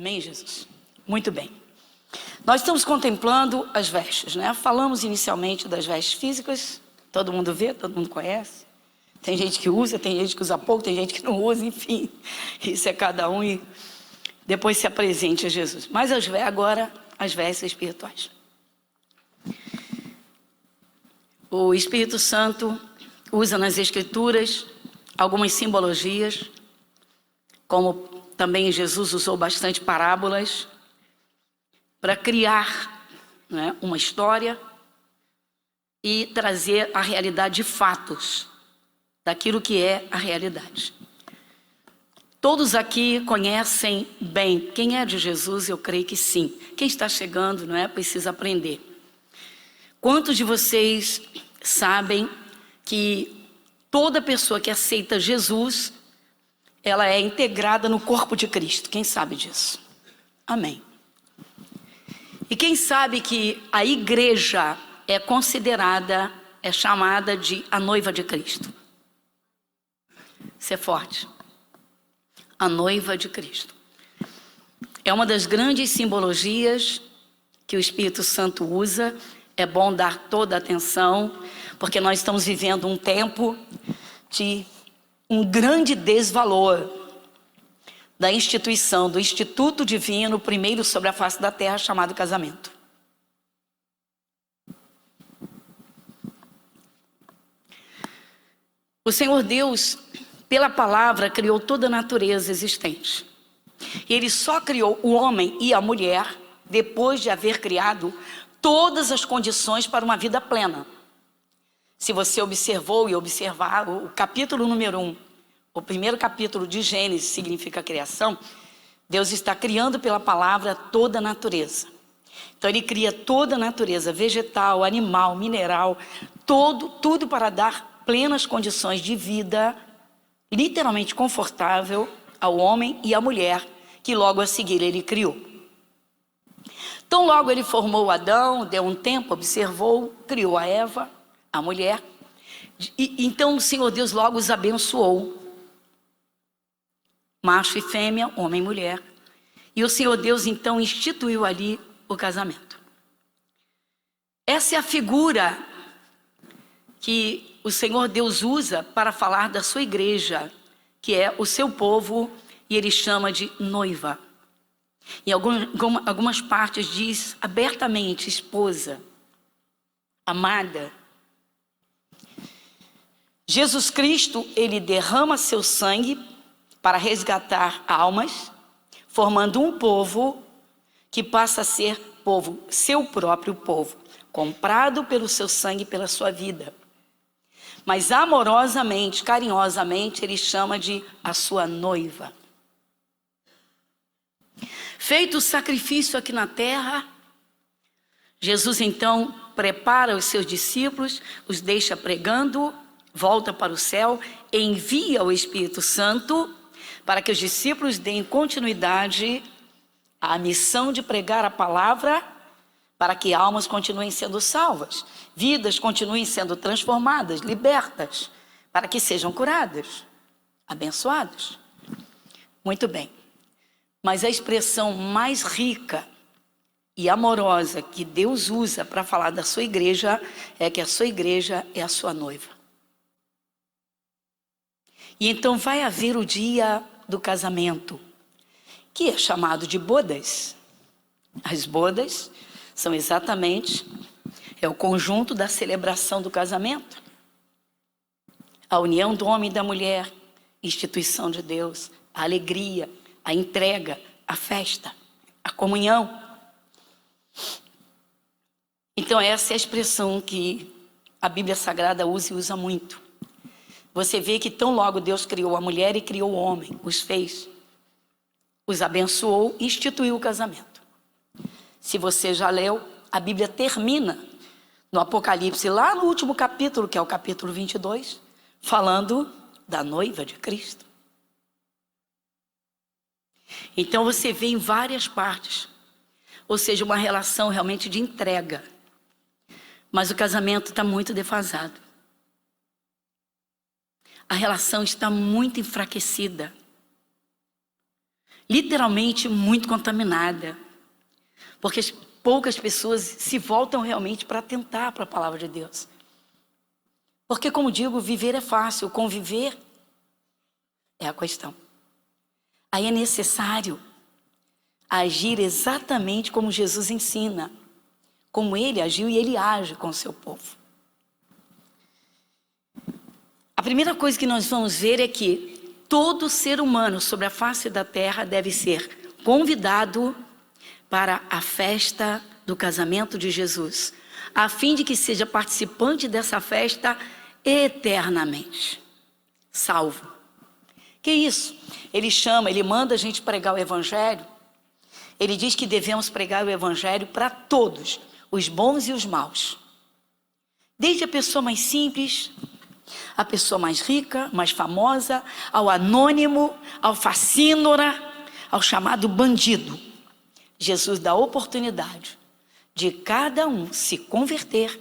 Amém, Jesus? Muito bem. Nós estamos contemplando as vestes, né? Falamos inicialmente das vestes físicas. Todo mundo vê, todo mundo conhece. Tem gente que usa, tem gente que usa pouco, tem gente que não usa, enfim. Isso é cada um e depois se apresente a Jesus. Mas agora, as vestes espirituais. O Espírito Santo usa nas Escrituras algumas simbologias, como também Jesus usou bastante parábolas, para criar, né, uma história e trazer a realidade de fatos, daquilo que é a realidade. Todos aqui conhecem bem quem é de Jesus, eu creio que sim. Quem está chegando, não é? Precisa aprender. Quantos de vocês sabem que toda pessoa que aceita Jesus, ela é integrada no corpo de Cristo? Quem sabe disso? Amém. E quem sabe que a igreja é considerada, é chamada de a noiva de Cristo? Isso é forte. A noiva de Cristo. É uma das grandes simbologias que o Espírito Santo usa. É bom dar toda a atenção, porque nós estamos vivendo um tempo de um grande desvalor da instituição, do Instituto Divino, primeiro sobre a face da terra, chamado casamento. O Senhor Deus, pela palavra, criou toda a natureza existente. E Ele só criou o homem e a mulher depois de haver criado todas as condições para uma vida plena. Se você observou e observar o capítulo número 1, o primeiro capítulo de Gênesis significa criação, Deus está criando pela palavra toda a natureza. Então Ele cria toda a natureza, vegetal, animal, mineral, tudo para dar plenas condições de vida, literalmente confortável ao homem e à mulher, que logo a seguir Ele criou. Então logo Ele formou Adão, deu um tempo, observou, criou a Eva, a mulher. Então o Senhor Deus logo os abençoou. Macho e fêmea, homem e mulher. E o Senhor Deus então instituiu ali o casamento. Essa é a figura que o Senhor Deus usa para falar da sua igreja, que é o seu povo, e Ele chama de noiva. Em algumas partes diz abertamente esposa, amada. Jesus Cristo, Ele derrama seu sangue para resgatar almas, formando um povo que passa a ser povo, seu próprio povo, comprado pelo seu sangue e pela sua vida. Mas amorosamente, carinhosamente, Ele chama de a sua noiva. Feito o sacrifício aqui na terra, Jesus então prepara os seus discípulos, os deixa pregando, volta para o céu, envia o Espírito Santo para que os discípulos deem continuidade à missão de pregar a palavra, para que almas continuem sendo salvas, vidas continuem sendo transformadas, libertas, para que sejam curadas, abençoadas. Muito bem. Mas a expressão mais rica e amorosa que Deus usa para falar da sua igreja é que a sua igreja é a sua noiva. E então vai haver o dia do casamento, que é chamado de bodas. As bodas são exatamente, é o conjunto da celebração do casamento. A união do homem e da mulher, instituição de Deus, a alegria, a entrega, a festa, a comunhão. Então essa é a expressão que a Bíblia Sagrada usa e usa muito. Você vê que tão logo Deus criou a mulher e criou o homem, os fez, os abençoou e instituiu o casamento. Se você já leu, a Bíblia termina no Apocalipse, lá no último capítulo, que é o capítulo 22, falando da noiva de Cristo. Então você vê em várias partes, ou seja, uma relação realmente de entrega. Mas o casamento está muito defasado. A relação está muito enfraquecida. literalmente muito contaminada, porque poucas pessoas se voltam realmente para atentar para a palavra de Deus. Porque, como digo, viver é fácil, conviver é a questão. Aí é necessário agir exatamente como Jesus ensina, como ele agiu e ele age com o seu povo. A primeira coisa que nós vamos ver é que todo ser humano sobre a face da terra deve ser convidado para a festa do casamento de Jesus, a fim de que seja participante dessa festa eternamente, salvo. Que isso? Ele manda a gente pregar o evangelho. Ele diz que devemos pregar o evangelho para todos, os bons e os maus. Desde a pessoa mais simples, a pessoa mais rica, mais famosa, ao anônimo, ao facínora, ao chamado bandido. Jesus dá a oportunidade de cada um se converter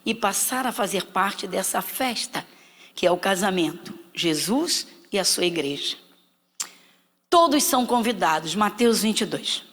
e passar a fazer parte dessa festa, que é o casamento, Jesus e a sua igreja. Todos são convidados, Mateus 22.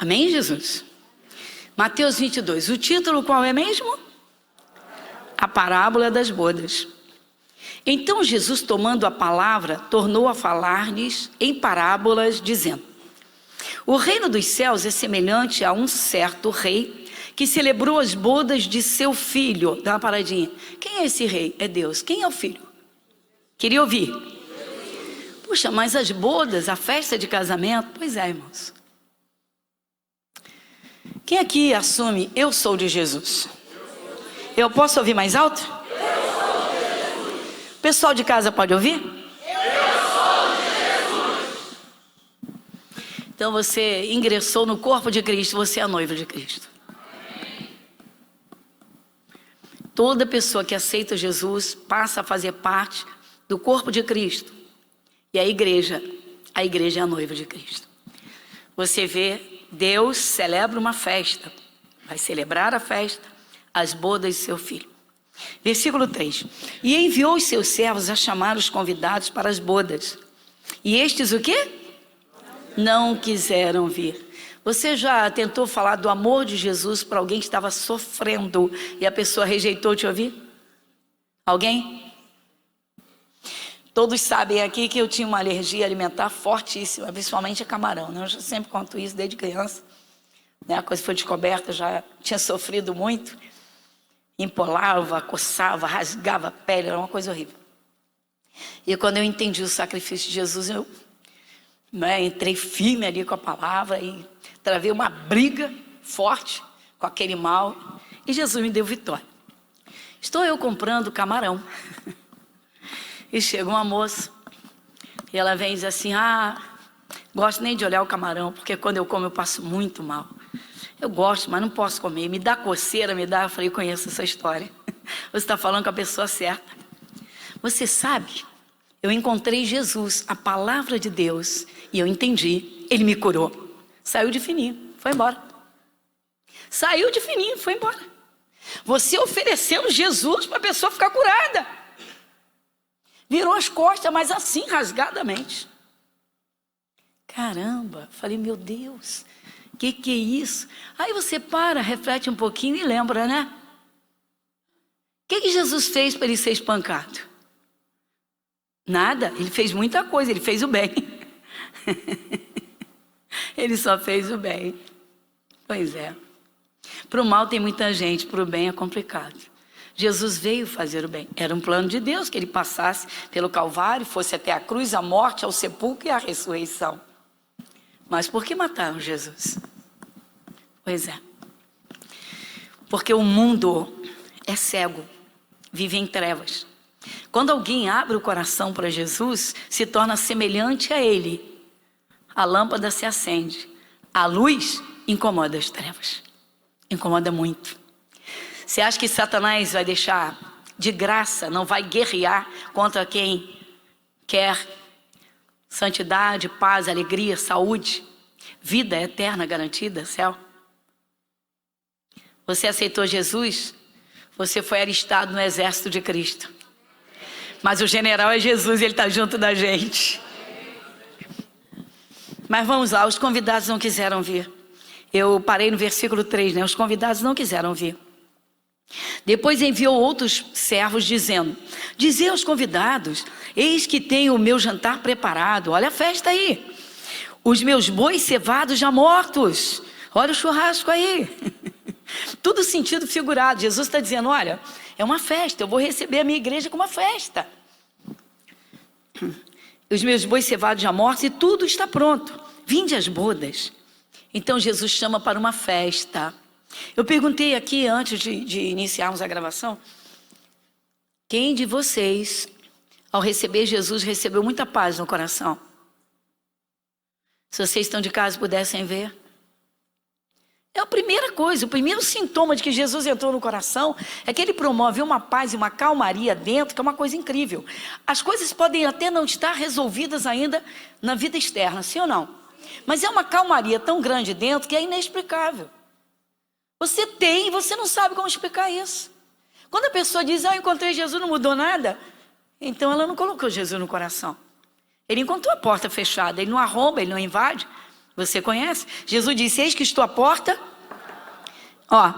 Amém, Jesus? Mateus 22. O título qual é mesmo? A parábola das bodas. Então Jesus, tomando a palavra, tornou a falar-lhes em parábolas, dizendo: o reino dos céus é semelhante a um certo rei que celebrou as bodas de seu filho. Dá uma paradinha. Quem é esse rei? É Deus. Quem é o filho? Queria ouvir. Puxa, mas as bodas, a festa de casamento? Pois é, irmãos. Quem aqui assume, eu sou de Jesus? Eu posso ouvir mais alto? O pessoal de casa pode ouvir? Eu sou de Jesus. Então você ingressou no corpo de Cristo, você é a noiva de Cristo. Toda pessoa que aceita Jesus passa a fazer parte do corpo de Cristo. E a igreja é a noiva de Cristo. Você vê, Deus celebra uma festa, vai celebrar a festa, as bodas de seu filho. Versículo 3. E enviou os seus servos a chamar os convidados para as bodas. E estes o quê? Não quiseram vir. Você já tentou falar do amor de Jesus para alguém que estava sofrendo e a pessoa rejeitou te ouvir? Alguém? Todos sabem aqui que eu tinha uma alergia alimentar fortíssima, principalmente a camarão, né? Eu já sempre conto isso desde criança, né? A coisa foi descoberta, já tinha sofrido muito, empolava, coçava, rasgava a pele, era uma coisa horrível. E quando eu entendi o sacrifício de Jesus, eu entrei firme ali com a palavra e travei uma briga forte com aquele mal, e Jesus me deu vitória. Estou eu comprando camarão. E chega uma moça, e ela vem e diz assim: gosto nem de olhar o camarão, porque quando eu como eu passo muito mal. Eu gosto, mas não posso comer, me dá coceira, eu falei, conheço essa história. Você está falando com a pessoa certa. Você sabe, eu encontrei Jesus, a palavra de Deus, e eu entendi, ele me curou. Saiu de fininho, foi embora. Saiu de fininho, foi embora. Você oferecendo Jesus para a pessoa ficar curada. Virou as costas, mas assim, rasgadamente. Caramba, falei, meu Deus, que é isso? Aí você para, reflete um pouquinho e lembra, né? O que Jesus fez para ele ser espancado? Nada, ele fez muita coisa, ele fez o bem. Ele só fez o bem. Pois é. Para o mal tem muita gente, para o bem é complicado. Jesus veio fazer o bem. Era um plano de Deus que ele passasse pelo Calvário, fosse até a cruz, a morte, ao sepulcro e a ressurreição. Mas por que mataram Jesus? Pois é. Porque o mundo é cego, vive em trevas. Quando alguém abre o coração para Jesus, se torna semelhante a Ele. A lâmpada se acende. A luz incomoda as trevas. Incomoda muito. Você acha que Satanás vai deixar de graça, não vai guerrear contra quem quer santidade, paz, alegria, saúde, vida eterna garantida, céu? Você aceitou Jesus? Você foi alistado no exército de Cristo. Mas o general é Jesus e Ele está junto da gente. Mas vamos lá, os convidados não quiseram vir. Eu parei no versículo 3, né? Os convidados não quiseram vir. Depois enviou outros servos dizendo: dizei aos convidados, eis que tenho o meu jantar preparado. Olha a festa aí. Os meus bois cevados já mortos. Olha o churrasco aí. Tudo sentido figurado. Jesus está dizendo: olha, é uma festa, eu vou receber a minha igreja com uma festa. Os meus bois cevados já mortos e tudo está pronto. Vinde às bodas. Então Jesus chama para uma festa. Eu perguntei aqui antes de iniciarmos a gravação: quem de vocês, ao receber Jesus, recebeu muita paz no coração? Se vocês estão de casa e pudessem ver. É a primeira coisa, o primeiro sintoma de que Jesus entrou no coração é que Ele promove uma paz e uma calmaria dentro, que é uma coisa incrível. As coisas podem até não estar resolvidas ainda na vida externa, sim ou não? Mas é uma calmaria tão grande dentro que é inexplicável. Você tem e você não sabe como explicar isso. Quando a pessoa diz: eu encontrei Jesus, não mudou nada, então ela não colocou Jesus no coração. Ele encontrou a porta fechada, Ele não arromba, Ele não invade. Você conhece? Jesus disse: eis que estou à porta. Ó.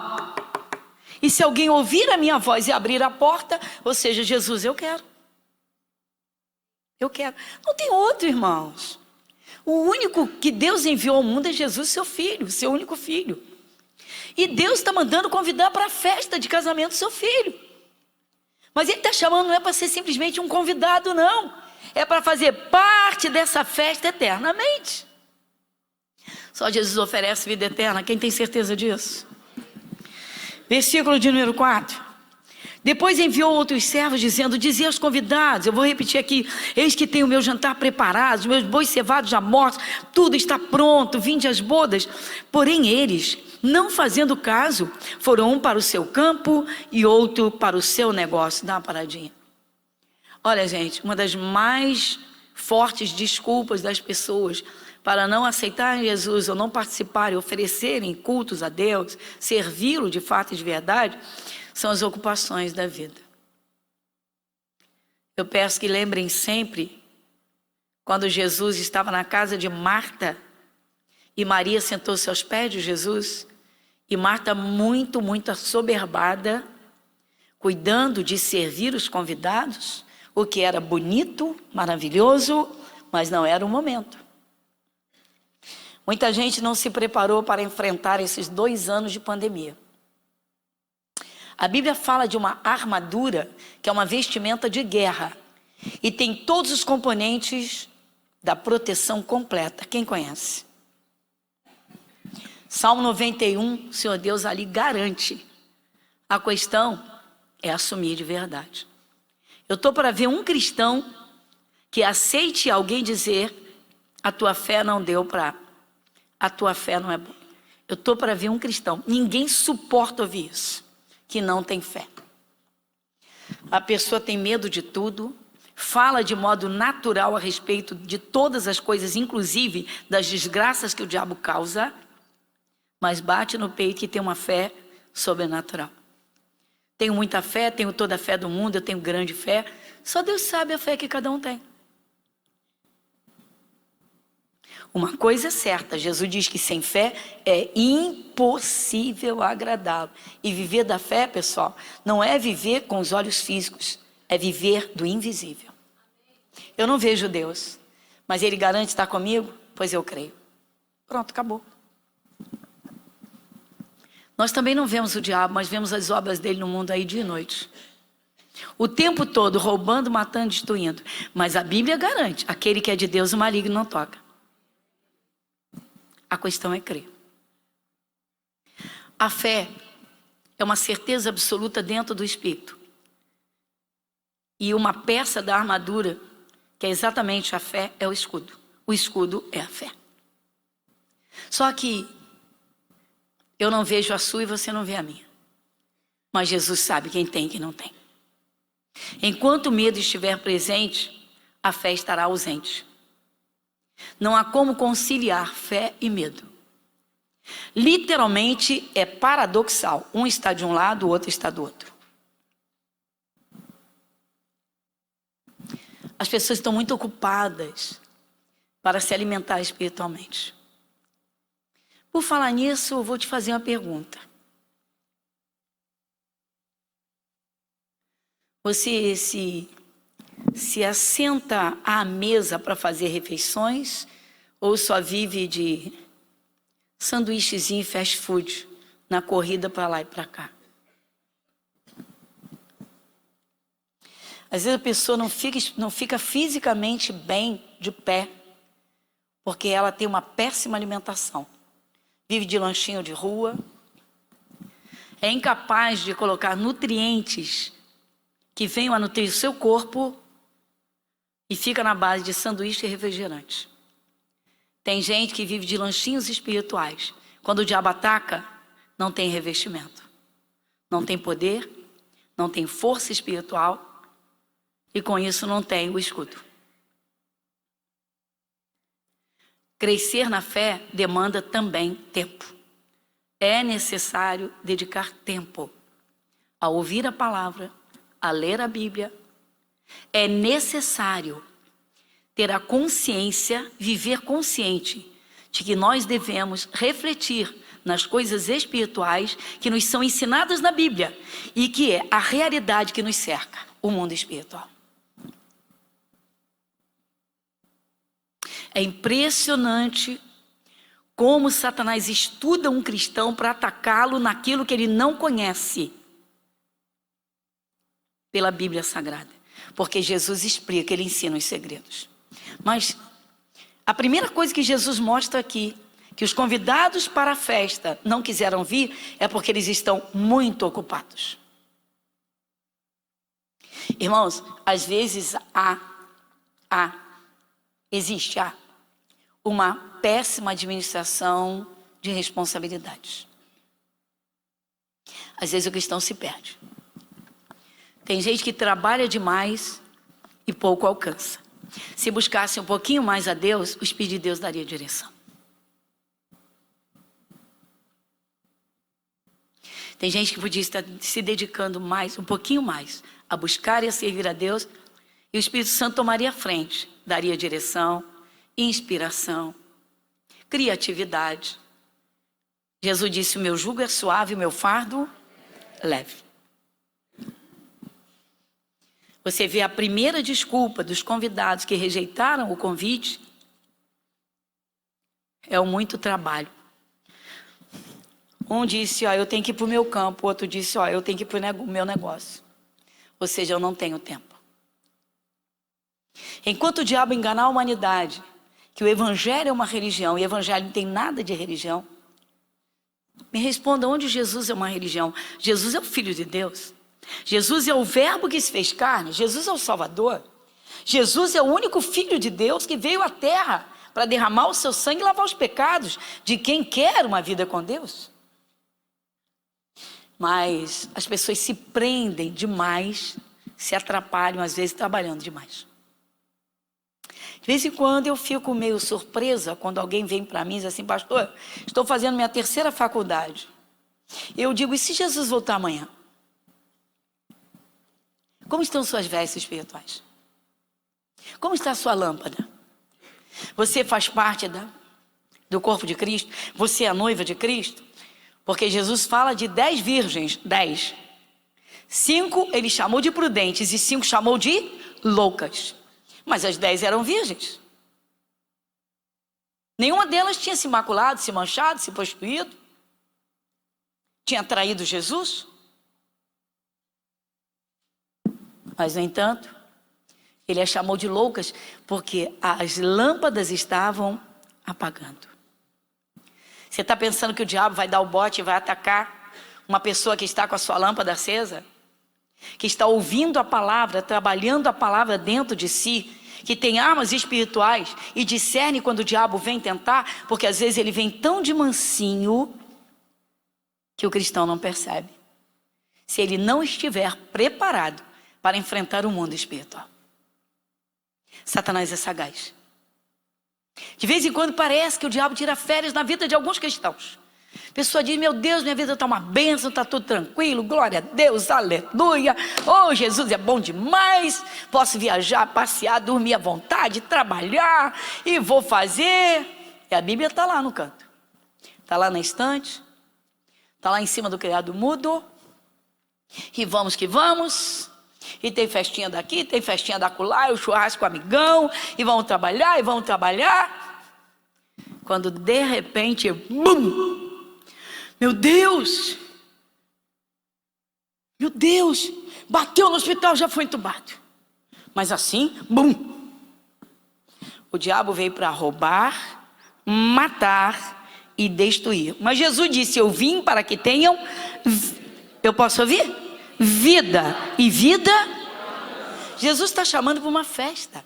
E se alguém ouvir a minha voz e abrir a porta, ou seja, Jesus, eu quero. Eu quero. Não tem outro, irmãos. O único que Deus enviou ao mundo é Jesus, seu filho, seu único filho. E Deus está mandando convidar para a festa de casamento do seu filho. Mas Ele está chamando, não é para ser simplesmente um convidado, não. É para fazer parte dessa festa eternamente. Só Jesus oferece vida eterna. Quem tem certeza disso? Versículo de número 4. Depois enviou outros servos dizendo: dizia aos convidados, eu vou repetir aqui: eis que tenho o meu jantar preparado, os meus bois cevados já mortos, tudo está pronto, vinde às bodas. Porém eles, não fazendo caso, foram um para o seu campo e outro para o seu negócio. Dá uma paradinha. Olha, gente, uma das mais fortes desculpas das pessoas para não aceitarem Jesus ou não participarem, oferecerem cultos a Deus, servi-lo de fato e de verdade, são as ocupações da vida. Eu peço que lembrem sempre quando Jesus estava na casa de Marta e Maria sentou-se aos pés de Jesus, e Marta muito assoberbada, cuidando de servir os convidados, o que era bonito, maravilhoso, mas não era o momento. Muita gente não se preparou para enfrentar esses 2 anos de pandemia. A Bíblia fala de uma armadura, que é uma vestimenta de guerra, e tem todos os componentes da proteção completa. Quem conhece? Salmo 91, o Senhor Deus ali garante. A questão é assumir de verdade. Eu estou para ver um cristão que aceite alguém dizer: a tua fé não deu para... A tua fé não é boa. Eu estou para ver um cristão. Ninguém suporta ouvir isso, que não tem fé. A pessoa tem medo de tudo, fala de modo natural a respeito de todas as coisas, inclusive das desgraças que o diabo causa, mas bate no peito que tem uma fé sobrenatural. Tenho muita fé, tenho toda a fé do mundo, eu tenho grande fé. Só Deus sabe a fé que cada um tem. Uma coisa é certa, Jesus diz que sem fé é impossível agradá-lo. E viver da fé, pessoal, não é viver com os olhos físicos, é viver do invisível. Eu não vejo Deus, mas Ele garante estar comigo, pois eu creio. Pronto, acabou. Nós também não vemos o diabo, mas vemos as obras dele no mundo aí dia e noite. O tempo todo roubando, matando, destruindo. Mas a Bíblia garante, aquele que é de Deus, o maligno não toca. A questão é crer. A fé é uma certeza absoluta dentro do Espírito. E uma peça da armadura, que é exatamente a fé, é o escudo. O escudo é a fé. Só que eu não vejo a sua e você não vê a minha. Mas Jesus sabe quem tem e quem não tem. Enquanto o medo estiver presente, a fé estará ausente. Não há como conciliar fé e medo. Literalmente é paradoxal. Um está de um lado, o outro está do outro. As pessoas estão muito ocupadas para se alimentar espiritualmente. Por falar nisso, eu vou te fazer uma pergunta. Você se assenta à mesa para fazer refeições ou só vive de sanduíchezinho e fast food na corrida para lá e para cá? Às vezes a pessoa não fica fisicamente bem de pé, porque ela tem uma péssima alimentação. Vive de lanchinho de rua, é incapaz de colocar nutrientes que venham a nutrir o seu corpo e fica na base de sanduíche e refrigerante. Tem gente que vive de lanchinhos espirituais. Quando o diabo ataca, não tem revestimento, não tem poder, não tem força espiritual e com isso não tem o escudo. Crescer na fé demanda também tempo. É necessário dedicar tempo a ouvir a palavra, a ler a Bíblia. É necessário ter a consciência, viver consciente de que nós devemos refletir nas coisas espirituais que nos são ensinadas na Bíblia e que é a realidade que nos cerca, o mundo espiritual. É impressionante como Satanás estuda um cristão para atacá-lo naquilo que ele não conhece pela Bíblia Sagrada. Porque Jesus explica, ele ensina os segredos. Mas a primeira coisa que Jesus mostra aqui, que os convidados para a festa não quiseram vir, é porque eles estão muito ocupados. Irmãos, às vezes existe uma péssima administração de responsabilidades. Às vezes o cristão se perde. Tem gente que trabalha demais e pouco alcança. Se buscasse um pouquinho mais a Deus, o Espírito de Deus daria direção. Tem gente que podia estar se dedicando mais, um pouquinho mais, a buscar e a servir a Deus, e o Espírito Santo tomaria a frente, daria direção, inspiração, criatividade. Jesus disse: o meu jugo é suave, o meu fardo leve. Você vê a primeira desculpa dos convidados que rejeitaram o convite é o muito trabalho. Um disse: eu tenho que ir para o meu campo. O outro disse: eu tenho que ir para o meu negócio. Ou seja, eu não tenho tempo. Enquanto o diabo enganar a humanidade que o evangelho é uma religião e o evangelho não tem nada de religião, me responda, onde Jesus é uma religião? Jesus é o Filho de Deus. Jesus é o verbo que se fez carne. Jesus é o Salvador. Jesus é o único Filho de Deus que veio à terra para derramar o seu sangue e lavar os pecados de quem quer uma vida com Deus. Mas as pessoas se prendem demais, se atrapalham às vezes trabalhando demais. De vez em quando eu fico meio surpresa quando alguém vem para mim e diz assim: pastor, estou fazendo minha 3ª faculdade. Eu digo: e se Jesus voltar amanhã? Como estão suas vestes espirituais? Como está a sua lâmpada? Você faz parte do corpo de Cristo? Você é a noiva de Cristo? Porque Jesus fala de 10 virgens, 10. 5 ele chamou de prudentes e 5 chamou de loucas. Mas as 10 eram virgens. Nenhuma delas tinha se maculado, se manchado, se prostituído. Tinha traído Jesus. Mas, no entanto, ele as chamou de loucas porque as lâmpadas estavam apagando. Você está pensando que o diabo vai dar o bote e vai atacar uma pessoa que está com a sua lâmpada acesa? que está ouvindo a palavra, trabalhando a palavra dentro de si, que tem armas espirituais e discerne quando o diabo vem tentar, porque às vezes ele vem tão de mansinho que o cristão não percebe, se ele não estiver preparado para enfrentar o mundo espiritual. Satanás é sagaz. De vez em quando parece que o diabo tira férias na vida de alguns cristãos. A pessoa diz: meu Deus, minha vida está uma bênção, está tudo tranquilo, glória a Deus, aleluia. Oh, Jesus é bom demais, posso viajar, passear, dormir à vontade, trabalhar e vou fazer. E a Bíblia está lá no canto, está lá na estante, está lá em cima do criado mudo. E vamos que vamos. E tem festinha daqui, tem festinha da acolá, e o churrasco amigão, e vamos trabalhar, e vamos trabalhar. Quando de repente, bum! Meu Deus, bateu no hospital, já foi entubado. Mas assim, bum! O diabo veio para roubar, matar e destruir. Mas Jesus disse: eu vim para que tenham, eu posso ouvir? Vida. E vida? Jesus está chamando para uma festa,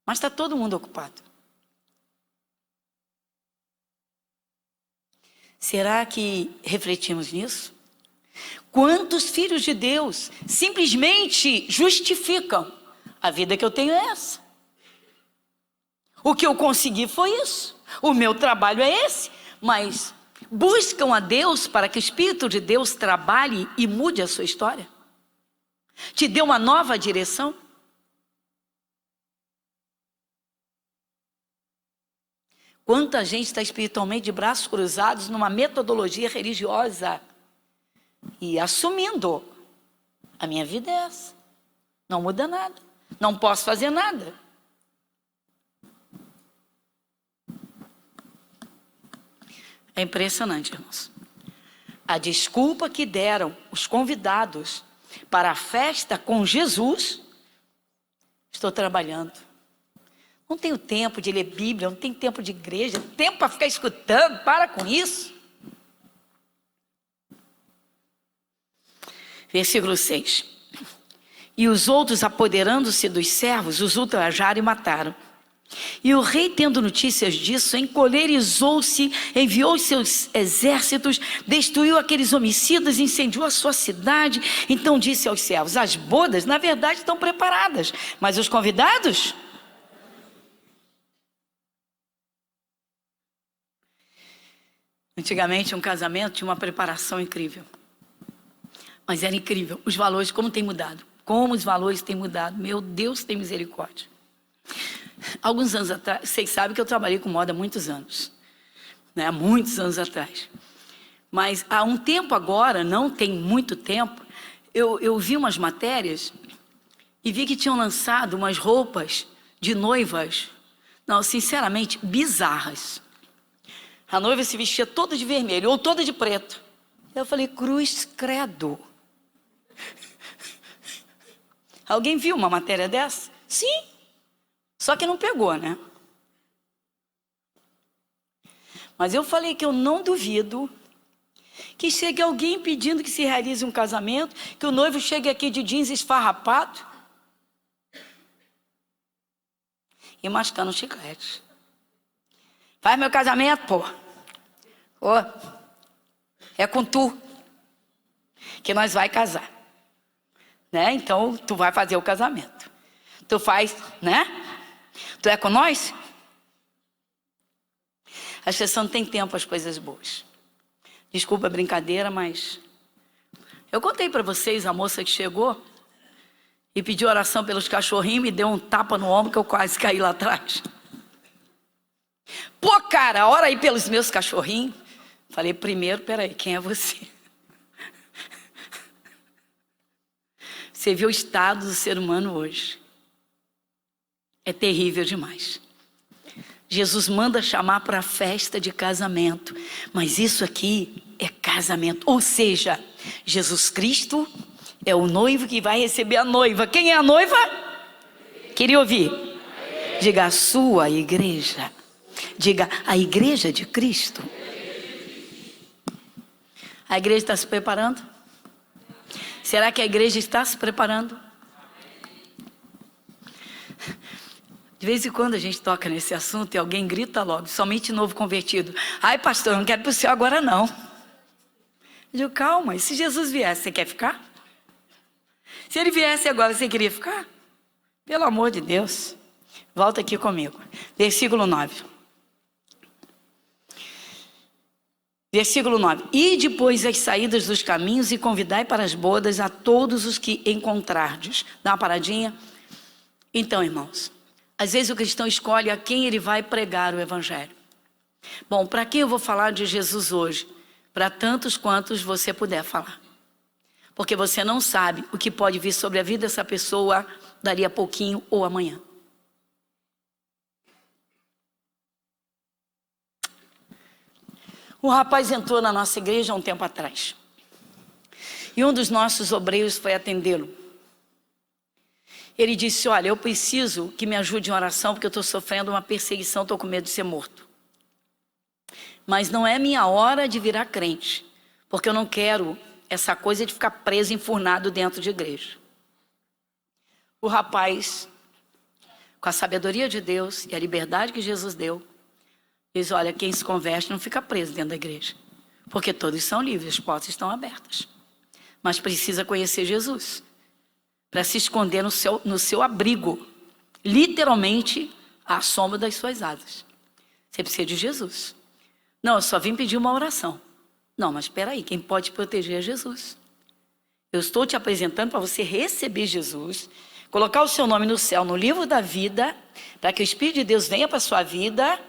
mas está todo mundo ocupado. Será que refletimos nisso? Quantos filhos de Deus simplesmente justificam: a vida que eu tenho é essa, o que eu consegui foi isso, o meu trabalho é esse, mas buscam a Deus para que o Espírito de Deus trabalhe e mude a sua história, te dê uma nova direção? Quanta gente está espiritualmente de braços cruzados numa metodologia religiosa e assumindo: a minha vida é essa, não muda nada, não posso fazer nada. É impressionante, irmãos. A desculpa que deram os convidados para a festa com Jesus: estou trabalhando, não tenho tempo de ler Bíblia, não tenho tempo de igreja, tempo para ficar escutando, para com isso. Versículo 6. E os outros, apoderando-se dos servos, os ultrajaram e mataram. E o rei, tendo notícias disso, encolerizou-se, enviou os seus exércitos, destruiu aqueles homicidas, incendiou a sua cidade. Então disse aos servos: as bodas, na verdade, estão preparadas, mas os convidados... Antigamente, um casamento tinha uma preparação incrível. Mas era incrível. Os valores, como tem mudado. Como os valores têm mudado. Meu Deus, tem misericórdia. Alguns anos atrás, vocês sabem que eu trabalhei com moda há muitos anos. Né? Há muitos anos atrás. Mas há um tempo agora, não tem muito tempo, eu vi umas matérias e vi que tinham lançado umas roupas de noivas, não, sinceramente, bizarras. A noiva se vestia toda de vermelho ou toda de preto. Eu falei: cruz credo. Alguém viu uma matéria dessa? Sim. Só que não pegou, né? Mas eu falei que eu não duvido que chegue alguém pedindo que se realize um casamento, que o noivo chegue aqui de jeans esfarrapado e mascando chiclete. Faz meu casamento, pô. É com tu que nós vai casar, né? Então tu vai fazer o casamento. Tu faz, né? Tu é com nós? As pessoas não têm tempo as coisas boas. Desculpa a brincadeira, mas eu contei para vocês a moça que chegou e pediu oração pelos cachorrinhos, me deu um tapa no ombro que eu quase caí lá atrás. Pô, cara, ora aí pelos meus cachorrinhos. Falei: primeiro, peraí, quem é você? Você viu o estado do ser humano hoje. É terrível demais. Jesus manda chamar para a festa de casamento, mas isso aqui é casamento, ou seja, Jesus Cristo é o noivo que vai receber a noiva. Quem é a noiva? Queria ouvir? Diga: a sua igreja. Diga: a igreja de Cristo. A igreja está se preparando? Será que a igreja está se preparando? De vez em quando a gente toca nesse assunto e alguém grita logo, somente novo convertido. Ai, pastor, eu não quero ir para o céu agora não. Eu digo, calma, e se Jesus viesse, você quer ficar? Se ele viesse agora, você queria ficar? Pelo amor de Deus. Volta aqui comigo. Versículo 9. Versículo 9. E depois as saídas dos caminhos e convidai para as bodas a todos os que encontrardes. Dá uma paradinha. Então, irmãos, às vezes o cristão escolhe a quem ele vai pregar o evangelho. Bom, para quem eu vou falar de Jesus hoje? Para tantos quantos você puder falar. Porque você não sabe o que pode vir sobre a vida dessa pessoa dali a pouquinho ou amanhã. Um rapaz entrou na nossa igreja há um tempo atrás. E um dos nossos obreiros foi atendê-lo. Ele disse, olha, eu preciso que me ajude em oração porque eu estou sofrendo uma perseguição, estou com medo de ser morto. Mas não é minha hora de virar crente, porque eu não quero essa coisa de ficar preso, enfurnado dentro de igreja. O rapaz, com a sabedoria de Deus e a liberdade que Jesus deu, diz, olha, quem se converte não fica preso dentro da igreja, porque todos são livres, as portas estão abertas. Mas precisa conhecer Jesus, para se esconder no seu abrigo, literalmente à sombra das suas asas. Você precisa de Jesus. Não, eu só vim pedir uma oração. Não, mas espera aí, quem pode te proteger é Jesus. Eu estou te apresentando para você receber Jesus, colocar o seu nome no céu, no livro da vida, para que o Espírito de Deus venha para a sua vida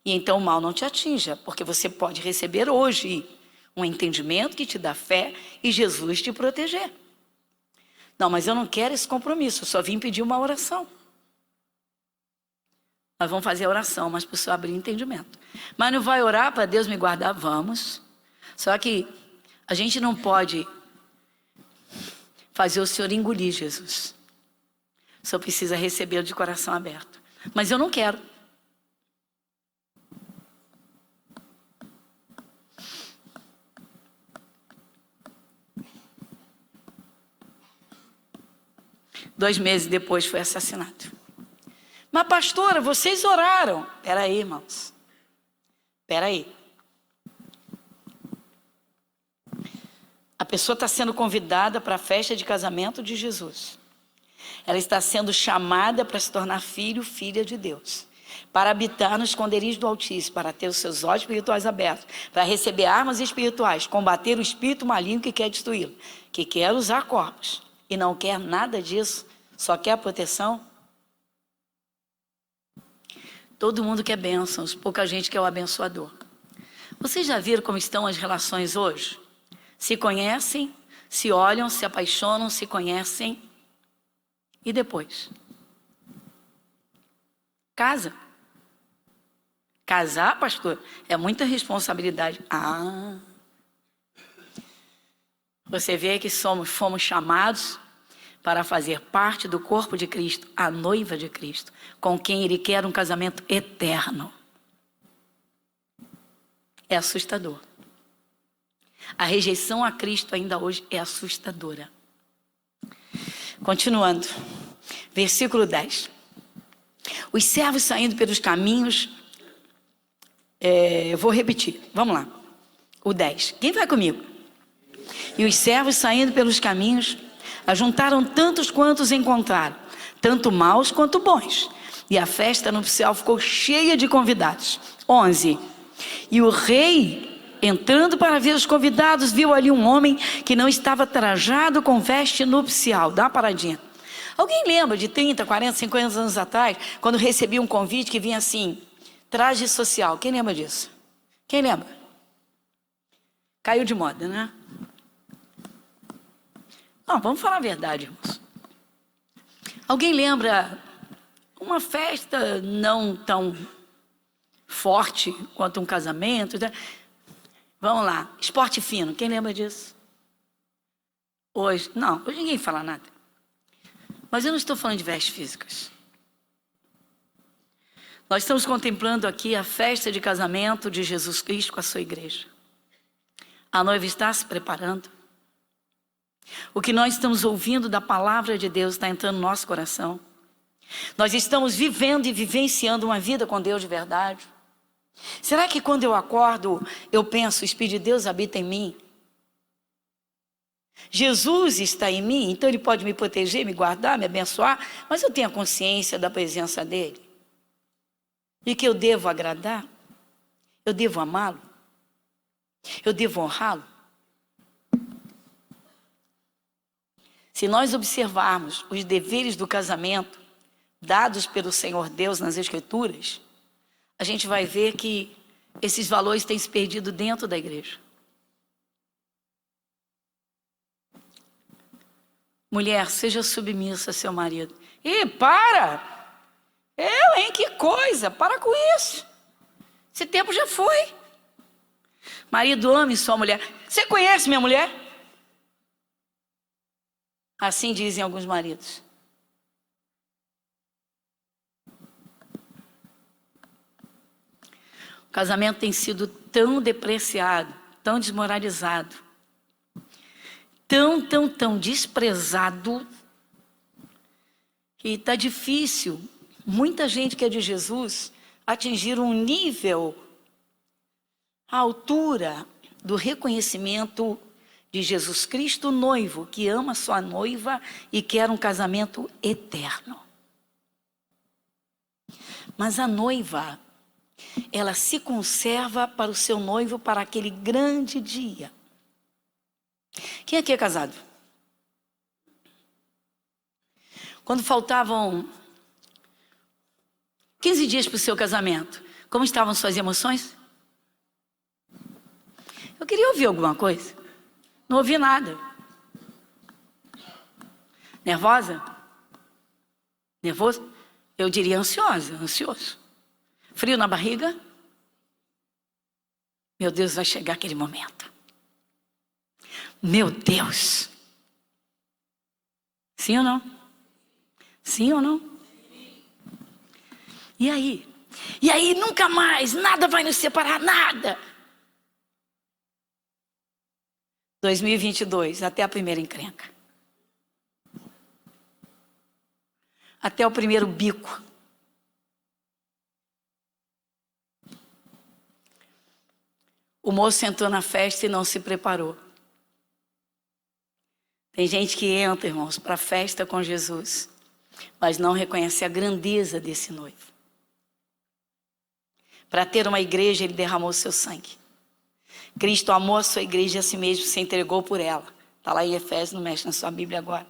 e então o mal não te atinja, porque você pode receber hoje um entendimento que te dá fé e Jesus te proteger. Não, mas eu não quero esse compromisso, eu só vim pedir uma oração. Nós vamos fazer a oração, mas para o senhor abrir entendimento. Mas não vai orar para Deus me guardar? Vamos. Só que a gente não pode fazer o senhor engolir Jesus. O senhor precisa recebê-lo de coração aberto. Mas eu não quero. Dois meses depois foi assassinado. Mas pastora, vocês oraram. Espera aí, irmãos. Espera aí. A pessoa está sendo convidada para a festa de casamento de Jesus. Ela está sendo chamada para se tornar filho, filha de Deus. Para habitar no esconderijo do Altíssimo, para ter os seus olhos espirituais abertos, para receber armas espirituais, combater o espírito maligno que quer destruí-lo, que quer usar corpos e não quer nada disso, só quer a proteção. Todo mundo quer bênçãos, pouca gente quer o abençoador. Vocês já viram como estão as relações hoje? Se conhecem, se olham, se apaixonam, se conhecem. E depois? Casa. Casar, pastor, é muita responsabilidade. Você vê que fomos chamados para fazer parte do corpo de Cristo, a noiva de Cristo, com quem Ele quer um casamento eterno. É assustador. A rejeição a Cristo ainda hoje é assustadora. Continuando, versículo 10. Os servos saindo pelos caminhos, eu vou repetir, vamos lá. O 10, quem vai comigo? E os servos saindo pelos caminhos, ajuntaram tantos quantos encontraram, tanto maus quanto bons. E a festa nupcial ficou cheia de convidados. 11. E o rei, entrando para ver os convidados, viu ali um homem que não estava trajado com veste nupcial. Dá uma paradinha. Alguém lembra de 30, 40, 50 anos atrás, quando recebia um convite que vinha assim, traje social? Quem lembra disso? Quem lembra? Caiu de moda, né? Não, vamos falar a verdade, irmãos. Alguém lembra uma festa não tão forte quanto um casamento? Vamos lá, esporte fino, quem lembra disso? Hoje ninguém fala nada. Mas eu não estou falando de vestes físicas. Nós estamos contemplando aqui a festa de casamento de Jesus Cristo com a sua igreja. A noiva está se preparando. O que nós estamos ouvindo da palavra de Deus está entrando no nosso coração? Nós estamos vivendo e vivenciando uma vida com Deus de verdade? Será que quando eu acordo, eu penso, o Espírito de Deus habita em mim? Jesus está em mim, então Ele pode me proteger, me guardar, me abençoar, mas eu tenho a consciência da presença dEle. E que eu devo agradar, eu devo amá-lo, eu devo honrá-lo. Se nós observarmos os deveres do casamento dados pelo Senhor Deus nas Escrituras, a gente vai ver que esses valores têm se perdido dentro da igreja. Mulher, seja submissa a seu marido. Ih, para! Eu, hein? Que coisa! Para com isso! Esse tempo já foi. Marido, ame sua mulher. Você conhece minha mulher? Assim dizem alguns maridos. O casamento tem sido tão depreciado, tão desmoralizado, tão desprezado, que está difícil. Muita gente que é de Jesus atingir um nível, a altura do reconhecimento de Jesus Cristo, noivo, que ama sua noiva e quer um casamento eterno. Mas a noiva, ela se conserva para o seu noivo para aquele grande dia. Quem aqui é casado? Quando faltavam 15 dias para o seu casamento, como estavam suas emoções? Eu queria ouvir alguma coisa. Não ouvi nada. Nervosa? Nervoso? Eu diria ansioso. Frio na barriga? Meu Deus, vai chegar aquele momento. Meu Deus. Sim ou não? Sim ou não? E aí? E aí nunca mais, nada vai nos separar, nada. 2022, até a primeira encrenca. Até o primeiro bico. O moço entrou na festa e não se preparou. Tem gente que entra, irmãos, para a festa com Jesus, mas não reconhece a grandeza desse noivo. Para ter uma igreja, ele derramou seu sangue. Cristo amou a sua igreja e a si mesmo se entregou por ela. Está lá em Efésios, não mexe na sua Bíblia agora.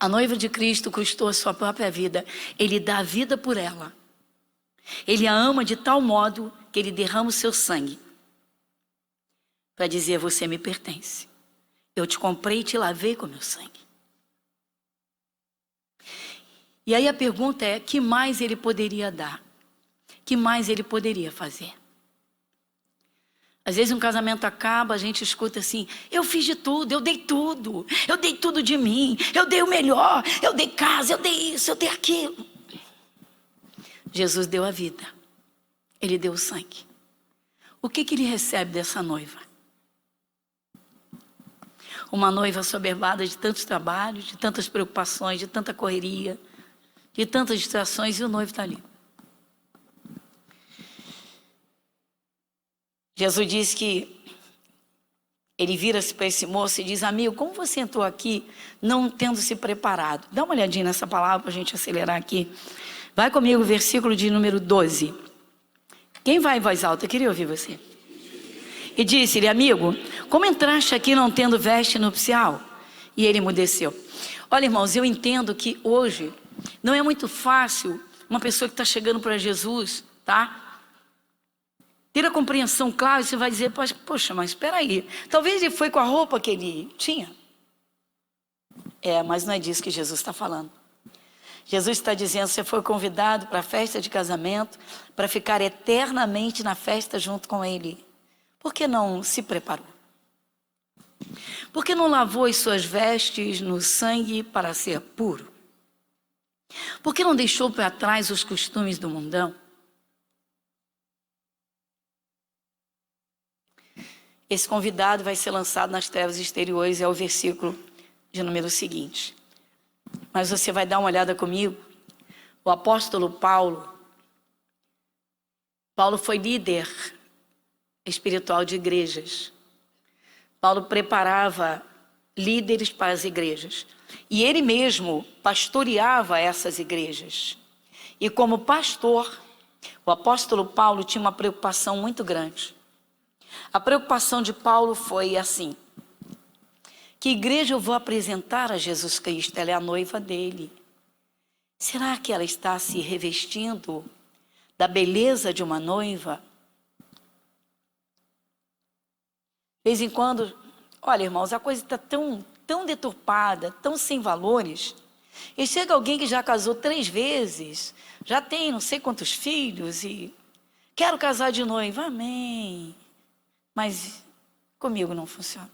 A noiva de Cristo custou a sua própria vida. Ele dá a vida por ela. Ele a ama de tal modo que ele derrama o seu sangue para dizer: você me pertence. Eu te comprei e te lavei com meu sangue. E aí a pergunta é: que mais ele poderia dar? Que mais ele poderia fazer? Às vezes um casamento acaba, a gente escuta assim: eu fiz de tudo, eu dei tudo de mim, eu dei o melhor, eu dei casa, eu dei isso, eu dei aquilo. Jesus deu a vida, ele deu o sangue. O que ele recebe dessa noiva? Uma noiva soberbada de tantos trabalhos, de tantas preocupações, de tanta correria, de tantas distrações, e o noivo está ali. Jesus disse que ele vira-se para esse moço e diz: amigo, como você entrou aqui não tendo se preparado? Dá uma olhadinha nessa palavra para a gente acelerar aqui. Vai comigo, versículo de número 12. Quem vai em voz alta? Eu queria ouvir você. E disse-lhe: amigo, como entraste aqui não tendo veste nupcial? E ele emudeceu. Olha, irmãos, eu entendo que hoje não é muito fácil uma pessoa que está chegando para Jesus, tá? Ter a compreensão clara, você vai dizer: poxa, mas espera aí. Talvez ele foi com a roupa que ele tinha. Mas não é disso que Jesus está falando. Jesus está dizendo: você foi convidado para a festa de casamento, para ficar eternamente na festa junto com ele. Por que não se preparou? Por que não lavou as suas vestes no sangue para ser puro? Por que não deixou para trás os costumes do mundão? esse convidado vai ser lançado nas trevas exteriores, é o versículo de número seguinte. Mas você vai dar uma olhada comigo. O apóstolo Paulo foi líder espiritual de igrejas. Paulo preparava líderes para as igrejas. E ele mesmo pastoreava essas igrejas. E como pastor, o apóstolo Paulo tinha uma preocupação muito grande. A preocupação de Paulo foi assim: que igreja eu vou apresentar a Jesus Cristo? Ela é a noiva dele. Será que ela está se revestindo da beleza de uma noiva? De vez em quando, olha, irmãos, a coisa está tão deturpada, tão sem valores. E chega alguém que já casou 3 vezes, já tem não sei quantos filhos e quero casar de noiva, amém. Mas comigo não funciona.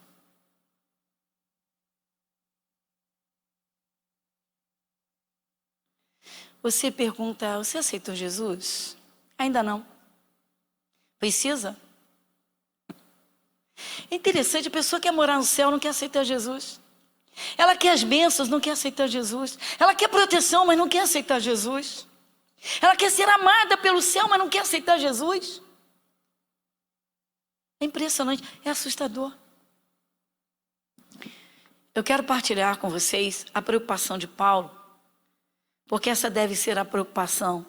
Você pergunta, você aceitou Jesus? Ainda não. Precisa? É interessante, a pessoa quer morar no céu, não quer aceitar Jesus. Ela quer as bênçãos, não quer aceitar Jesus. Ela quer proteção, mas não quer aceitar Jesus. Ela quer ser amada pelo céu, mas não quer aceitar Jesus. É impressionante, é assustador. Eu quero partilhar com vocês a preocupação de Paulo, porque essa deve ser a preocupação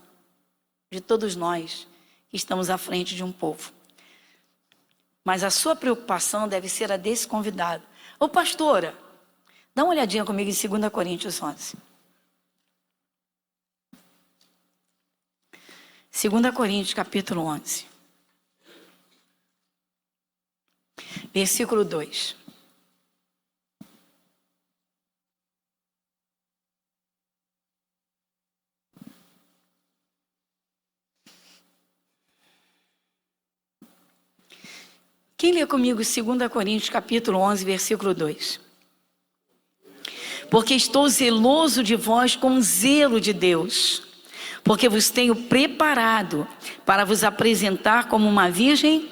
de todos nós que estamos à frente de um povo. Mas a sua preocupação deve ser a desse convidado. Ô pastora, dá uma olhadinha comigo em 2 Coríntios 11. 2 Coríntios capítulo 11. Versículo 2. Quem lê comigo 2 Coríntios capítulo 11, versículo 2? Porque estou zeloso de vós com zelo de Deus, porque vos tenho preparado para vos apresentar como uma virgem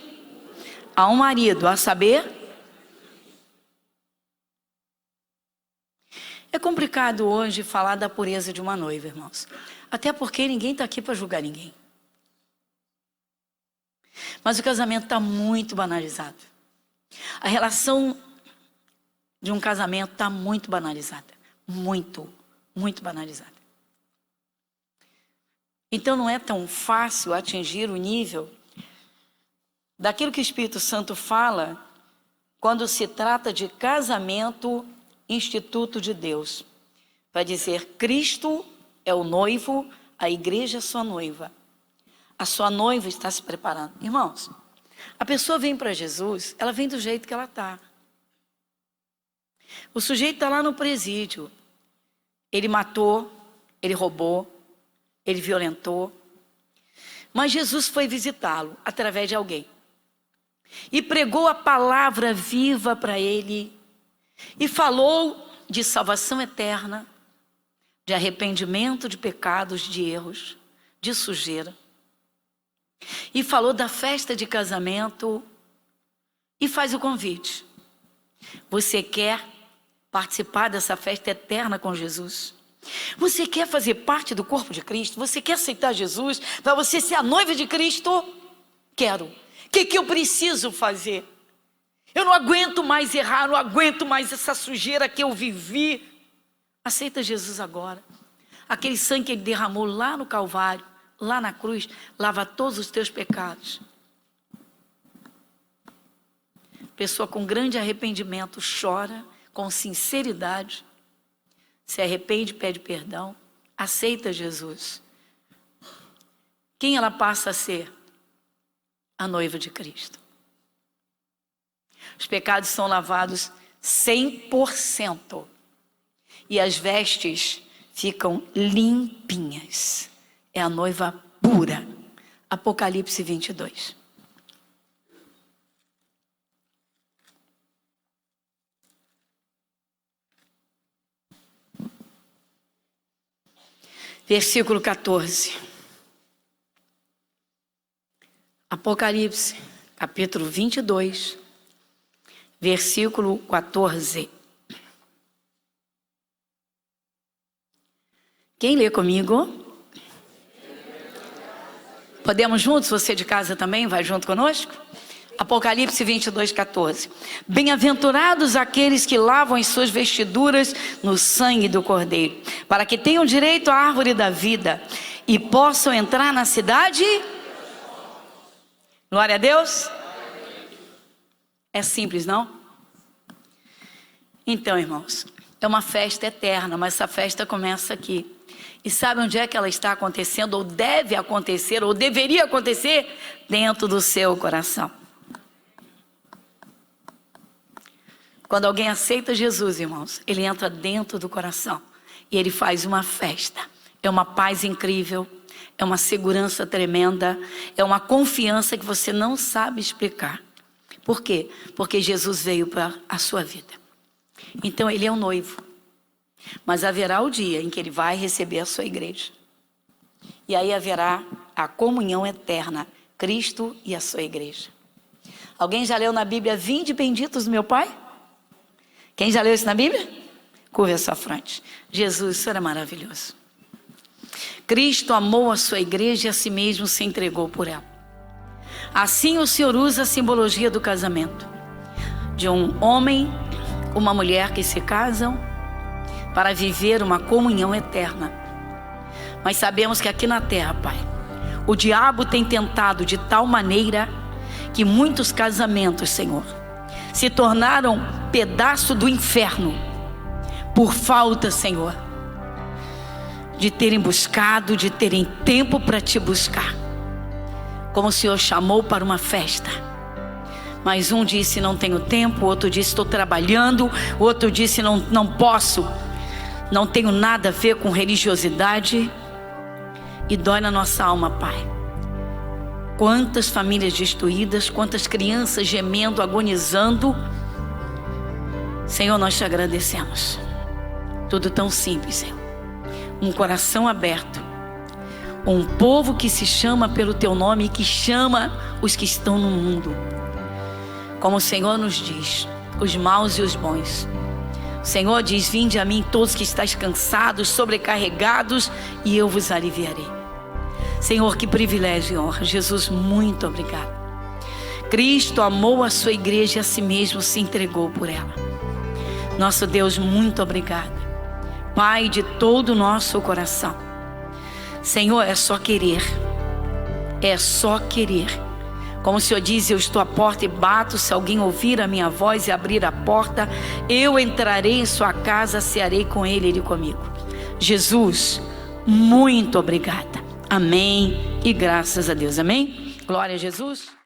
a um marido, a saber... É complicado hoje falar da pureza de uma noiva, irmãos. Até porque ninguém está aqui para julgar ninguém. Mas o casamento está muito banalizado. A relação de um casamento está muito banalizada. Muito banalizada. Então não é tão fácil atingir o nível daquilo que o Espírito Santo fala quando se trata de casamento, instituto de Deus. Vai dizer, Cristo é o noivo, a igreja é sua noiva. A sua noiva está se preparando. Irmãos, a pessoa vem para Jesus, ela vem do jeito que ela está. O sujeito está lá no presídio. Ele matou, ele roubou, ele violentou. Mas Jesus foi visitá-lo através de alguém. E pregou a palavra viva para ele. E falou de salvação eterna, de arrependimento de pecados, de erros, de sujeira. E falou da festa de casamento e faz o convite. Você quer participar dessa festa eterna com Jesus? Você quer fazer parte do corpo de Cristo? Você quer aceitar Jesus para você ser a noiva de Cristo? Quero. O que eu preciso fazer? Eu não aguento mais errar, não aguento mais essa sujeira que eu vivi. Aceita Jesus agora. Aquele sangue que ele derramou lá no Calvário, lá na cruz, lava todos os teus pecados. Pessoa com grande arrependimento chora com sinceridade, se arrepende, pede perdão, aceita Jesus. Quem ela passa a ser? A noiva de Cristo. Os pecados são lavados 100% e as vestes ficam limpinhas. É a noiva pura. Apocalipse 22. Versículo 14. Apocalipse, capítulo 22, versículo 14. Quem lê comigo? Podemos juntos? Você de casa também vai junto conosco? Apocalipse 22, 14. Bem-aventurados aqueles que lavam as suas vestiduras no sangue do Cordeiro, para que tenham direito à árvore da vida e possam entrar na cidade. Glória a Deus. É simples, não? Então, irmãos, é uma festa eterna, mas essa festa começa aqui. E sabe onde é que ela está acontecendo, ou deve acontecer, ou deveria acontecer? Dentro do seu coração. Quando alguém aceita Jesus, irmãos, ele entra dentro do coração e ele faz uma festa. É uma paz incrível, é uma segurança tremenda, é uma confiança que você não sabe explicar. Por quê? Porque Jesus veio para a sua vida. Então ele é o noivo, mas haverá o dia em que ele vai receber a sua igreja. E aí haverá a comunhão eterna, Cristo e a sua igreja. Alguém já leu na Bíblia, vinde benditos do meu Pai? Quem já leu isso na Bíblia? Curva a sua fronte. Jesus, o Senhor é maravilhoso. Cristo amou a sua igreja e a si mesmo se entregou por ela. Assim o Senhor usa a simbologia do casamento. De um homem, uma mulher que se casam para viver uma comunhão eterna. Mas sabemos que aqui na terra, Pai, o diabo tem tentado de tal maneira que muitos casamentos, Senhor, se tornaram pedaço do inferno por falta, Senhor, de terem buscado, de terem tempo para te buscar. Como o Senhor chamou para uma festa, mas um disse não tenho tempo, o outro disse estou trabalhando, o outro disse não posso, não tenho nada a ver com religiosidade. E dói na nossa alma, Pai. Quantas famílias destruídas, quantas crianças gemendo, agonizando. Senhor, nós te agradecemos. Tudo tão simples, Senhor. Um coração aberto. Um povo que se chama pelo teu nome e que chama os que estão no mundo. Como o Senhor nos diz, os maus e os bons. O Senhor diz, vinde a mim todos que estáis cansados, sobrecarregados, e eu vos aliviarei. Senhor, que privilégio e honra. Jesus, muito obrigado. Cristo amou a sua igreja e a si mesmo se entregou por ela. Nosso Deus, muito obrigado. Pai de todo o nosso coração. Senhor, é só querer. É só querer. Como o Senhor diz, eu estou à porta e bato. Se alguém ouvir a minha voz e abrir a porta, eu entrarei em sua casa, cearei com ele, ele comigo. Jesus, muito obrigada. Amém e graças a Deus. Amém? Glória a Jesus.